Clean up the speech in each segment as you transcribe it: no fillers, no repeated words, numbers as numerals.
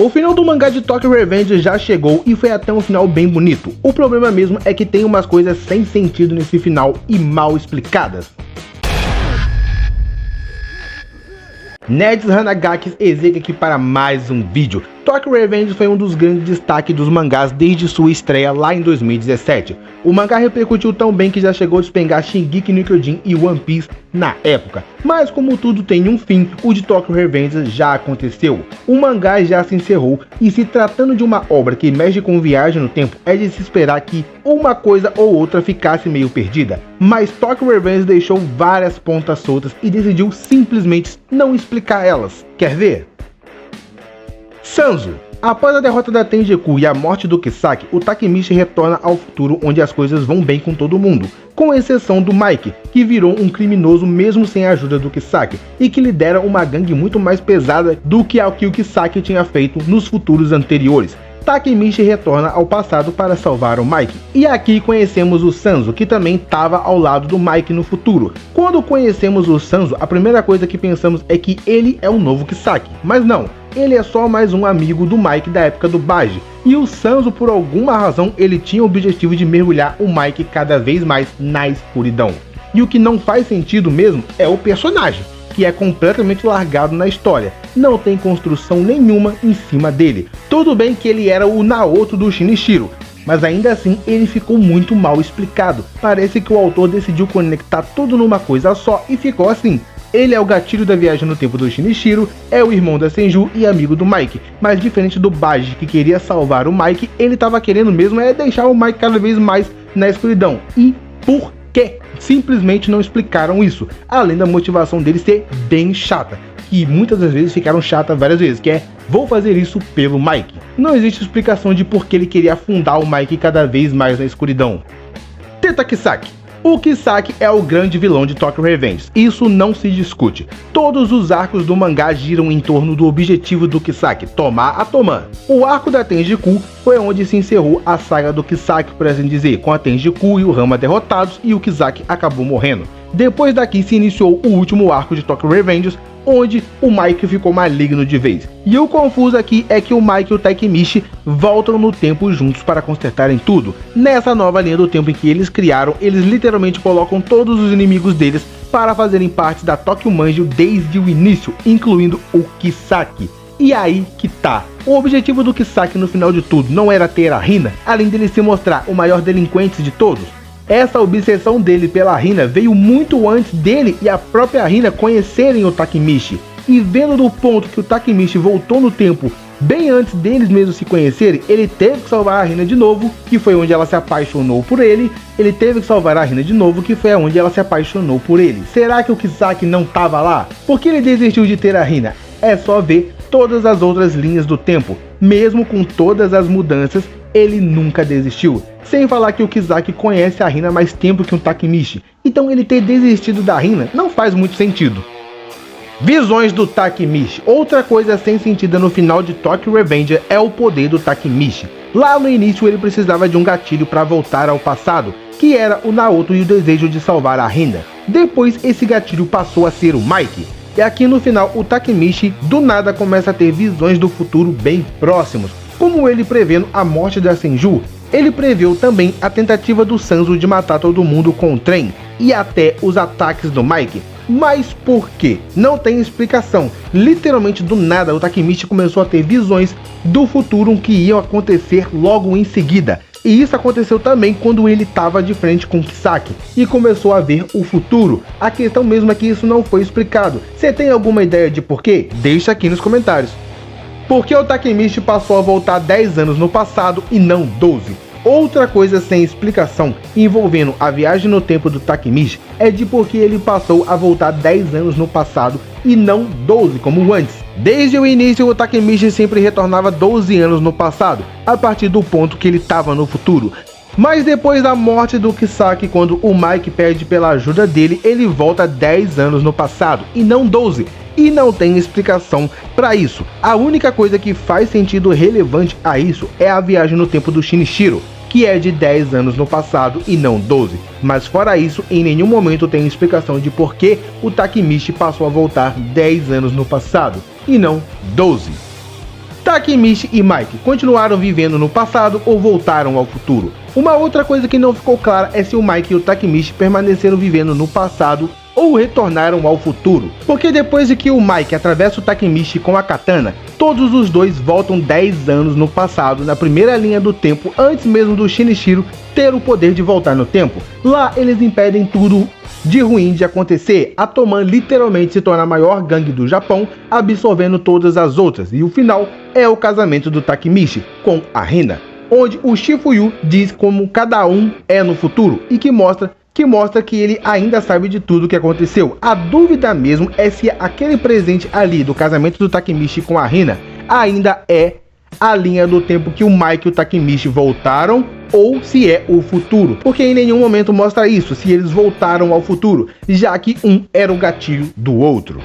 O final do mangá de Tokyo Revengers já chegou e foi até um final bem bonito. O problema mesmo é que tem umas coisas sem sentido nesse final e mal explicadas. Nerds Hanagakis Ezek aqui para mais um vídeo. Tokyo Revengers foi um dos grandes destaques dos mangás desde sua estreia lá em 2017. O mangá repercutiu tão bem que já chegou a despengar Shingeki no Kyojin e One Piece na época. Mas como tudo tem um fim, o de Tokyo Revengers já aconteceu. O mangá já se encerrou e, se tratando de uma obra que mexe com viagem no tempo, é de se esperar que uma coisa ou outra ficasse meio perdida. Mas Tokyo Revengers deixou várias pontas soltas e decidiu simplesmente não explicar elas. Quer ver? Sanzo. Após a derrota da Tenjiku e a morte do Kisaki, o Takemichi retorna ao futuro onde as coisas vão bem com todo mundo, com exceção do Mike, que virou um criminoso mesmo sem a ajuda do Kisaki, e que lidera uma gangue muito mais pesada do que o Kisaki tinha feito nos futuros anteriores. Takemichi retorna ao passado para salvar o Mike. E aqui conhecemos o Sanzo, que também estava ao lado do Mike no futuro. Quando conhecemos o Sanzo, a primeira coisa que pensamos é que ele é o novo Kisaki, mas não. Ele é só mais um amigo do Mike da época do Baji. E o Sanzo, por alguma razão, ele tinha o objetivo de mergulhar o Mike cada vez mais na escuridão. E o que não faz sentido mesmo é o personagem, que é completamente largado na história. Não tem construção nenhuma em cima dele. Tudo bem que ele era o Naoto do Shinichiro, mas ainda assim ele ficou muito mal explicado. Parece que o autor decidiu conectar tudo numa coisa só e ficou assim. Ele é o gatilho da viagem no tempo do Shinichiro, é o irmão da Senju e amigo do Mike, mas diferente do Baji, que queria salvar o Mike, ele estava querendo mesmo deixar o Mike cada vez mais na escuridão. E por quê? Simplesmente não explicaram isso, além da motivação dele ser bem chata, que muitas das vezes ficaram chatas várias vezes, que é: vou fazer isso pelo Mike. Não existe explicação de por que ele queria afundar o Mike cada vez mais na escuridão. Teta Kisaki. O Kisaki é o grande vilão de Tokyo Revengers, isso não se discute. Todos os arcos do mangá giram em torno do objetivo do Kisaki, tomar a Toman. O arco da Tenjiku foi onde se encerrou a saga do Kisaki, por assim dizer, com a Tenjiku e o Rama derrotados e o Kisaki acabou morrendo. Depois daqui se iniciou o último arco de Tokyo Revengers, onde o Mike ficou maligno de vez. E o confuso aqui é que o Mike e o Takemichi voltam no tempo juntos para consertarem tudo. Nessa nova linha do tempo em que eles criaram, eles literalmente colocam todos os inimigos deles para fazerem parte da Tokyo Manjo desde o início, incluindo o Kisaki. E aí que tá. O objetivo do Kisaki no final de tudo não era ter a Hina, além dele se mostrar o maior delinquente de todos? Essa obsessão dele pela Hina veio muito antes dele e a própria Hina conhecerem o Takemichi. E vendo do ponto que o Takemichi voltou no tempo bem antes deles mesmos se conhecerem, ele teve que salvar a Hina de novo, que foi onde ela se apaixonou por ele. Ele teve que salvar a Hina de novo, que foi onde ela se apaixonou por ele. Será que o Kisaki não estava lá? Por que ele desistiu de ter a Hina? É só ver todas as outras linhas do tempo. Mesmo com todas as mudanças, ele nunca desistiu. Sem falar que o Kisaki conhece a Hina há mais tempo que o Takemichi. Então ele ter desistido da Hina não faz muito sentido. Visões do Takemichi. Outra coisa sem sentido no final de Tokyo Revengers é o poder do Takemichi. Lá no início ele precisava de um gatilho para voltar ao passado, que era o Naoto e o desejo de salvar a Hina. Depois esse gatilho passou a ser o Mike. E aqui no final o Takemichi do nada começa a ter visões do futuro bem próximos, como ele prevendo a morte da Senju. Ele previu também a tentativa do Sanzo de matar todo mundo com o trem e até os ataques do Mike. Mas por quê? Não tem explicação. Literalmente do nada o Takemichi começou a ter visões do futuro que iam acontecer logo em seguida. E isso aconteceu também quando ele estava de frente com Kisaki e começou a ver o futuro. A questão mesmo é que isso não foi explicado. Você tem alguma ideia de por quê? Deixa aqui nos comentários. Por que o Takemichi passou a voltar 10 anos no passado e não 12? Outra coisa sem explicação envolvendo a viagem no tempo do Takemichi é de por que ele passou a voltar 10 anos no passado e não 12 como antes. Desde o início o Takemichi sempre retornava 12 anos no passado, a partir do ponto que ele estava no futuro. Mas depois da morte do Kisaki, quando o Mike pede pela ajuda dele, ele volta 10 anos no passado e não 12. E não tem explicação para isso. A única coisa que faz sentido relevante a isso é a viagem no tempo do Shinichiro, que é de 10 anos no passado e não 12. Mas fora isso, em nenhum momento tem explicação de por que o Takemichi passou a voltar 10 anos no passado e não 12. Takemichi e Mike continuaram vivendo no passado ou voltaram ao futuro? Uma outra coisa que não ficou clara é se o Mike e o Takemichi permaneceram vivendo no passado ou retornaram ao futuro, porque depois de que o Mike atravessa o Takemichi com a katana, todos os dois voltam 10 anos no passado, na primeira linha do tempo, antes mesmo do Shinichiro ter o poder de voltar no tempo. Lá eles impedem tudo de ruim de acontecer, a Toman literalmente se torna a maior gangue do Japão, absorvendo todas as outras, e o final é o casamento do Takemichi com a Hina, onde o Shifuyu diz como cada um é no futuro e que mostra que ele ainda sabe de tudo o que aconteceu. A dúvida mesmo é se aquele presente ali do casamento do Takemichi com a Hina ainda é a linha do tempo que o Mike e o Takemichi voltaram ou se é o futuro, porque em nenhum momento mostra isso, se eles voltaram ao futuro, já que um era o gatilho do outro.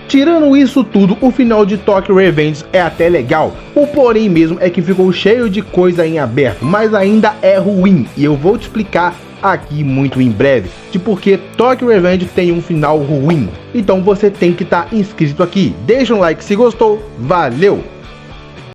Tirando isso tudo, o final de Tokyo Revengers é até legal, o porém mesmo é que ficou cheio de coisa em aberto, mas ainda é ruim, e eu vou te explicar aqui muito em breve de porque Tokyo Revengers tem um final ruim. Então você tem que estar inscrito aqui, deixa um like se gostou, valeu!